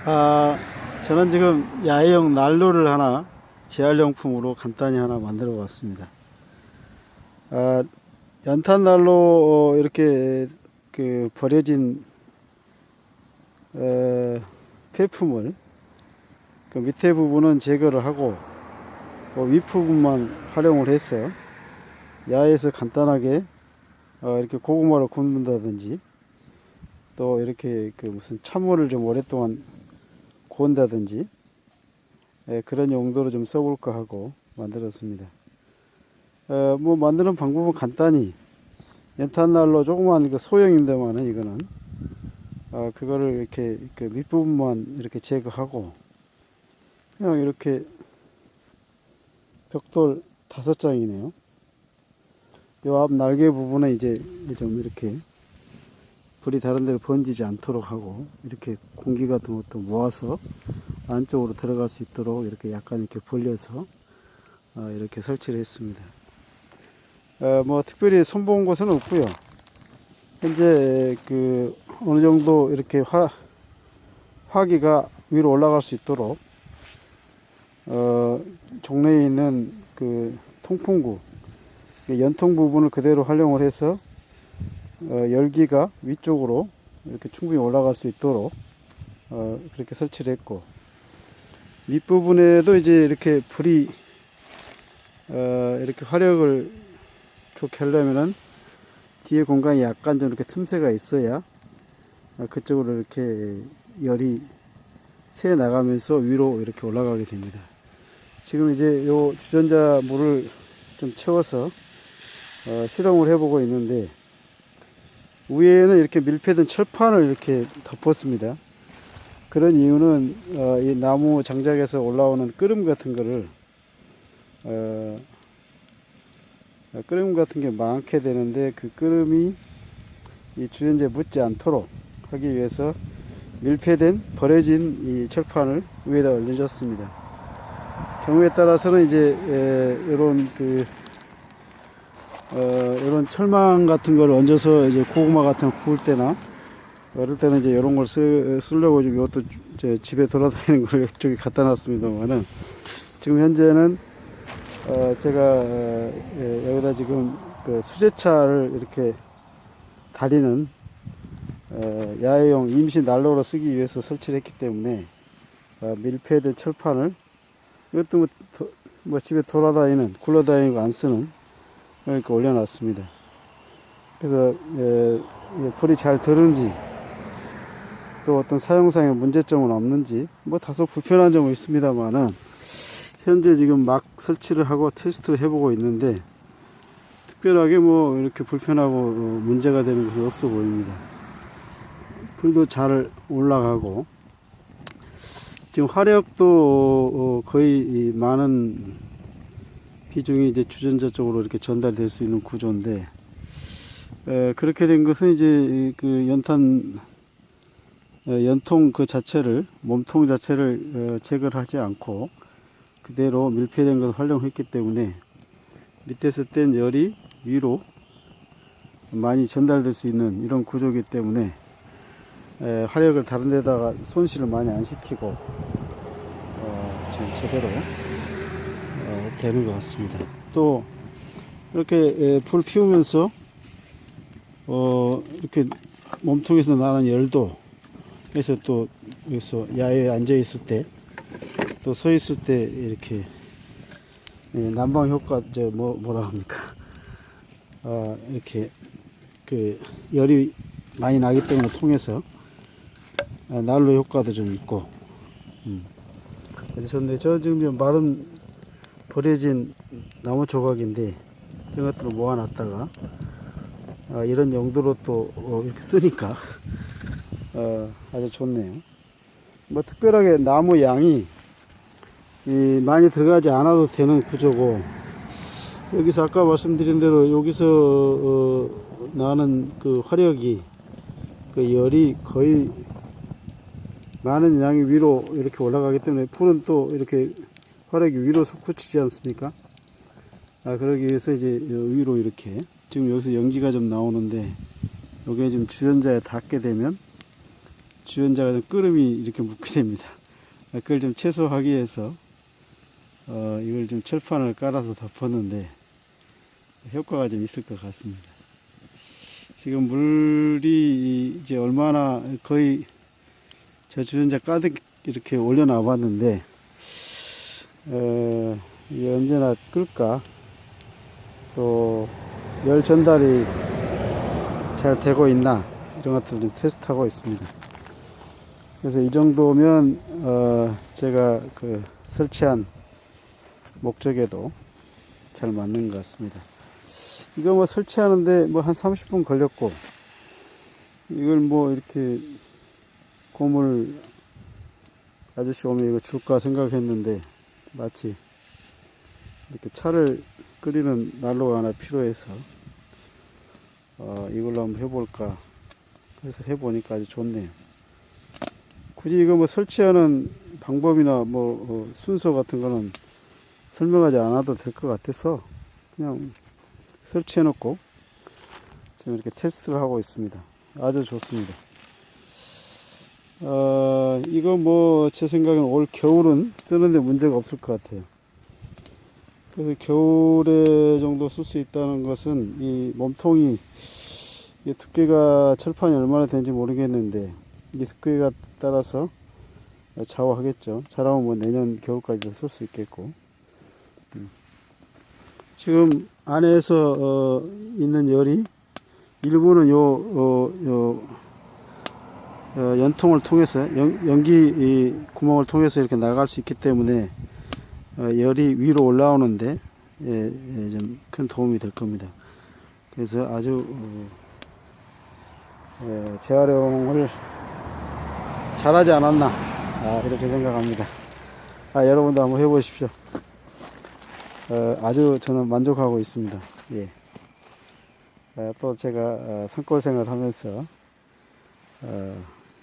아, 저는 지금 야외용 난로를 하나 재활용품으로 간단히 하나 만들어 봤습니다. 아, 연탄 난로 이렇게 그 버려진 폐품을 그 밑에 부분은 제거를 하고 그 윗부분만 활용을 해서 야외에서 간단하게 이렇게 고구마를 굽는다든지 또 이렇게 그 무슨 찬물을 좀 오랫동안 구운다든지 그런 용도로 좀 써볼까 하고 만들었습니다. 뭐 만드는 방법은 간단히 연탄난로 조그만 그 소형인데만은 이거는 그거를 이렇게 그 밑부분만 이렇게 제거하고 그냥 이렇게 벽돌 5장이네요. 요 앞 날개 부분에 이제 좀 이렇게 불이 다른 데로 번지지 않도록 하고 이렇게 공기 같은 것도 모아서 안쪽으로 들어갈 수 있도록 이렇게 약간 이렇게 벌려서 이렇게 설치를 했습니다. 뭐 특별히 손본 곳은 없고요. 현재 그 어느 정도 이렇게 화기가 위로 올라갈 수 있도록 종래에 있는 그 통풍구 연통 부분을 그대로 활용을 해서 열기가 위쪽으로 이렇게 충분히 올라갈 수 있도록 그렇게 설치를 했고, 밑부분에도 이제 이렇게 불이 이렇게 화력을 좋게 하려면은 뒤에 공간이 약간 좀 이렇게 틈새가 있어야 그쪽으로 이렇게 열이 새 나가면서 위로 이렇게 올라가게 됩니다. 지금 이제 요 주전자 물을 좀 채워서 실험을 해보고 있는데, 위에는 이렇게 밀폐된 철판을 이렇게 덮었습니다. 그런 이유는 이 나무 장작에서 올라오는 끓음 같은 거를 끓음 같은 게 많게 되는데 그 끓음이 이 주전자에 묻지 않도록 하기 위해서 밀폐된 버려진 이 철판을 위에다 올려줬습니다. 경우에 따라서는 이제 이런 이런 철망 같은 걸 얹어서 이제 고구마 같은 거 구울 때나 어릴 때는 이제 이런 걸 쓰려고 지금 이것도 제 집에 돌아다니는 걸 이쪽에 갖다 놨습니다만은, 지금 현재는 제가 여기다 지금 그 수제차를 이렇게 다리는 야외용 임시 난로로 쓰기 위해서 설치를 했기 때문에 밀폐된 철판을, 이것도 뭐 집에 돌아다니는 굴러다니고 안 쓰는 이렇게 올려놨습니다. 그래서 불이 잘 들은지 또 어떤 사용상의 문제점은 없는지 뭐 다소 불편한 점은 있습니다만은, 현재 지금 막 설치를 하고 테스트를 해보고 있는데 특별하게 뭐 이렇게 불편하고 문제가 되는 것은 없어 보입니다. 불도 잘 올라가고 지금 화력도 거의 많은 비중이 이제 주전자 쪽으로 이렇게 전달될 수 있는 구조인데, 그렇게 된 것은 이제 그 연통 그 자체를, 몸통 자체를 제거를 하지 않고 그대로 밀폐된 것을 활용했기 때문에 밑에서 뗀 열이 위로 많이 전달될 수 있는 이런 구조이기 때문에 화력을 다른 데다가 손실을 많이 안 시키고 지금 제대로 되는 것 같습니다. 또 이렇게 불 피우면서 이렇게 몸통에서 나는 열도, 그래서 또 여기서 야외에 앉아 있을 때 또 서 있을 때 이렇게 난방 효과, 뭐라 합니까? 이렇게 그 열이 많이 나기 때문에 통해서 난로 효과도 좀 있고, 그래서 저 지금 마른 버려진 나무 조각인데 이런 것들을 모아놨다가 이런 용도로 또 이렇게 쓰니까 아주 좋네요. 뭐 특별하게 나무 양이 많이 들어가지 않아도 되는 구조고, 여기서 아까 말씀드린 대로 여기서 나는 그 화력이, 그 열이 거의 많은 양이 위로 이렇게 올라가기 때문에 불은 또 이렇게 화력이 위로 솟구치지 않습니까? 그러기 위해서 이제 위로 이렇게, 지금 여기서 연기가 좀 나오는데 요게 지금 주전자에 닿게 되면 주연자가 좀 끓음이 이렇게 묻게 됩니다. 그걸 좀 최소화하기 위해서 이걸 좀 철판을 깔아서 덮었는데 효과가 좀 있을 것 같습니다. 지금 물이 이제 얼마나 거의 저 주전자 가득 이렇게 올려놔 봤는데 이게 언제나 끓까, 또 열 전달이 잘 되고 있나, 이런 것들을 좀 테스트하고 있습니다. 그래서 이 정도면 제가 그 설치한 목적에도 잘 맞는 것 같습니다. 이거 뭐 설치하는데 뭐 한 30분 걸렸고, 이걸 뭐 이렇게 고물 아저씨 오면 이거 줄까 생각했는데 마치 이렇게 차를 끓이는 난로가 하나 필요해서 이걸로 한번 해볼까 해서 해보니까 아주 좋네요. 굳이 이거 뭐 설치하는 방법이나 뭐 순서 같은 거는 설명하지 않아도 될 것 같아서 그냥 설치해 놓고 지금 이렇게 테스트를 하고 있습니다. 아주 좋습니다. 이거 뭐 제 생각엔 올 겨울은 쓰는데 문제가 없을 것 같아요. 그래서 겨울에 정도 쓸 수 있다는 것은 이 몸통이, 이 두께가 철판이 얼마나 되는지 모르겠는데 이 두께가 따라서 좌우하겠죠. 잘하면 뭐 내년 겨울까지도 쓸 수 있겠고, 지금 안에서 있는 열이 일부는 연통을 통해서 연기 구멍을 통해서 이렇게 나갈 수 있기 때문에 열이 위로 올라오는데 좀 큰 도움이 될 겁니다. 그래서 아주 재활용을 잘하지 않았나, 이렇게 생각합니다. 여러분도 한번 해보십시오. 아주 저는 만족하고 있습니다. 예. 또 제가 산골생활 하면서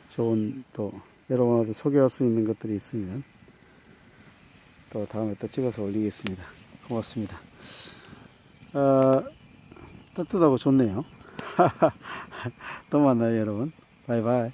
좋은, 또 여러분한테 소개할 수 있는 것들이 있으면 또 다음에 또 찍어서 올리겠습니다. 고맙습니다. 따뜻하고 좋네요. 또 만나요, 여러분. 바이바이.